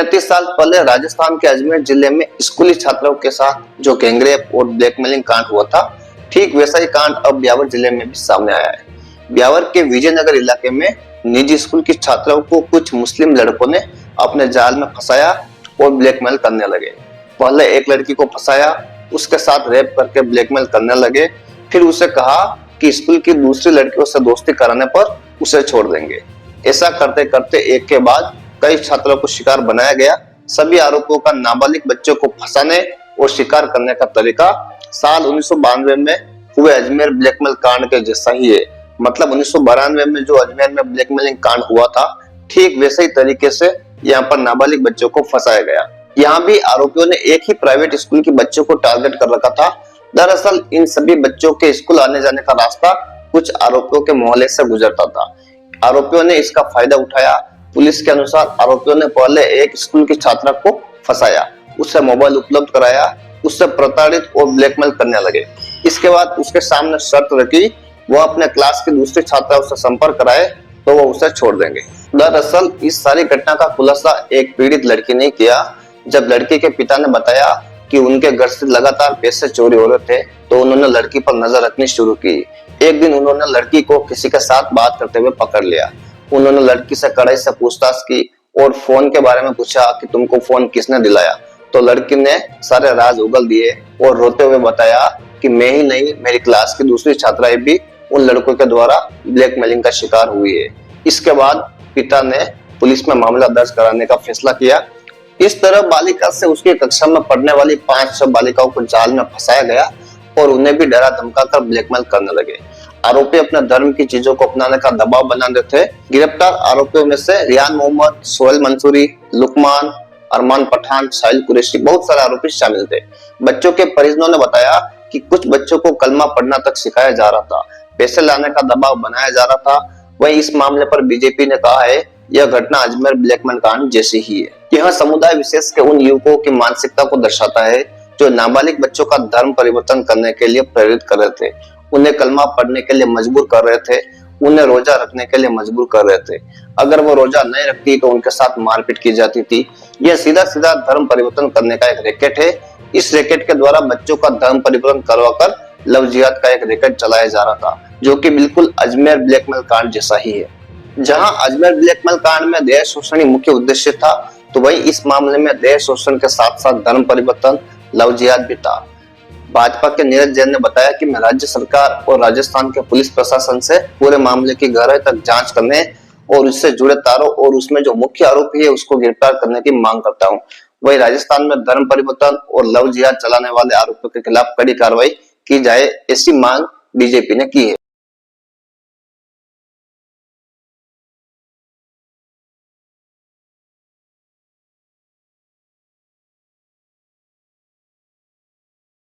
33 साल पहले राजस्थान के अजमेर जिले में स्कूली छात्रों के साथ जो गैंगरेप और ब्लैकमेलिंग कांड हुआ था, ठीक वैसा ही कांड अब ब्यावर जिले में भी सामने आया है। ब्यावर के विजयनगर इलाके में निजी स्कूल की छात्राओं को कुछ मुस्लिम लड़कों ने अपने जाल में फंसाया और ब्लैकमेल करने लगे। पहले एक लड़की को फंसाया, उसके साथ रेप करके ब्लैकमेल करने लगे, फिर उसे कहा कि स्कूल की दूसरी लड़कियों से दोस्ती कराने पर उसे छोड़ देंगे। ऐसा करते करते एक के बाद कई छात्रों को शिकार बनाया गया। सभी आरोपियों का नाबालिग बच्चों को फंसाने और शिकार करने का तरीका साल 1992 में हुए अजमेर ब्लैकमेल कांड के जैसा ही है। मतलब 1992 में जो अजमेर में ब्लैकमेलिंग कांड हुआ था, ठीक वैसे ही तरीके से यहाँ पर नाबालिग बच्चों को फंसाया गया। यहाँ भी आरोपियों ने एक ही प्राइवेट स्कूल के बच्चों को टारगेट कर रखा था। दरअसल इन सभी बच्चों के स्कूल आने जाने का रास्ता कुछ आरोपियों के मोहल्ले से गुजरता था। आरोपियों ने इसका फायदा उठाया। पुलिस के अनुसार आरोपियों ने पहले एक स्कूल की छात्रा को फंसाया, उससे मोबाइल उपलब्ध कराया, उससे प्रताड़ित और ब्लैकमेल करने लगे। इसके बाद उसके सामने शर्त रखी, वो अपने क्लास की दूसरी छात्राओं से संपर्क कराए तो वो उसे छोड़ देंगे। दरअसल इस सारी घटना का खुलासा एक पीड़ित लड़की ने किया। जब लड़की के पिता ने बताया कि उनके घर से लगातार पैसे चोरी हो रहे थे, तो उन्होंने लड़की पर नजर रखनी शुरू की। एक दिन उन्होंने लड़की को किसी के साथ बात करते हुए पकड़ लिया। उन्होंने लड़की से कड़ाई से पूछताछ की और फोन के बारे में पूछा कि तुमको फोन किसने दिलाया। तो लड़की ने सारे राज उगल दिए और रोते हुए बताया कि मैं ही नहीं, मेरी क्लास की दूसरी छात्राएं भी उन लड़कों के द्वारा ब्लैकमेलिंग का शिकार हुई है। इसके बाद पिता ने पुलिस में मामला दर्ज कराने का फैसला किया। इस तरह बालिका से उसकी कक्षा में पढ़ने वाली 5-6 बालिकाओं को जाल में फंसाया गया और उन्हें भी डरा धमका कर ब्लैकमेल करने लगे। आरोपी अपने धर्म की चीजों को अपनाने का दबाव बना रहे थे। गिरफ्तार आरोपियों में से रियान मोहम्मद, सोहेल मंसूरी, लुकमान, अरमान पठान, साहिल कुरैशी, बहुत सारे आरोपी शामिल थे। बच्चों के परिजनों ने बताया कि कुछ बच्चों को कलमा पढ़ना तक सिखाया जा रहा था, पैसे लाने का दबाव बनाया जा रहा था। वहीं इस मामले पर बीजेपी ने कहा है यह घटना अजमेर ब्लैकमेल कांड जैसी ही है। यह समुदाय विशेष के उन युवकों की मानसिकता को दर्शाता है जो नाबालिग बच्चों का धर्म परिवर्तन करने के लिए प्रेरित कर रहे थे, उन्हें कलमा पढ़ने के लिए मजबूर कर रहे थे, उन्हें रोजा रखने के लिए मजबूर कर रहे थे। अगर वो रोजा नहीं रखती तो उनके साथ मारपीट की जाती थी। यह सीधा सीधा धर्म परिवर्तन करने का एक रैकेट है। इस रैकेट के द्वारा बच्चों का धर्म परिवर्तन करवाकर लव जिहाद का एक रैकेट चलाया जा रहा था, जो कि बिल्कुल अजमेर ब्लैकमेल कांड जैसा ही है। जहां अजमेर ब्लैकमेल कांड में देह शोषण ही मुख्य उद्देश्य था, तो वही इस मामले में देह शोषण के साथ साथ धर्म परिवर्तन, लव जिहाद भी था। भाजपा के नीरज जैन ने बताया कि मैं राज्य सरकार और राजस्थान के पुलिस प्रशासन से पूरे मामले की गहराई तक जांच करने और इससे जुड़े तारों और उसमें जो मुख्य आरोपी है उसको गिरफ्तार करने की मांग करता हूं। वही राजस्थान में धर्म परिवर्तन और लव जिहाद चलाने वाले आरोपियों के खिलाफ कड़ी कार्रवाई की जाए, ऐसी मांग बीजेपी ने की है।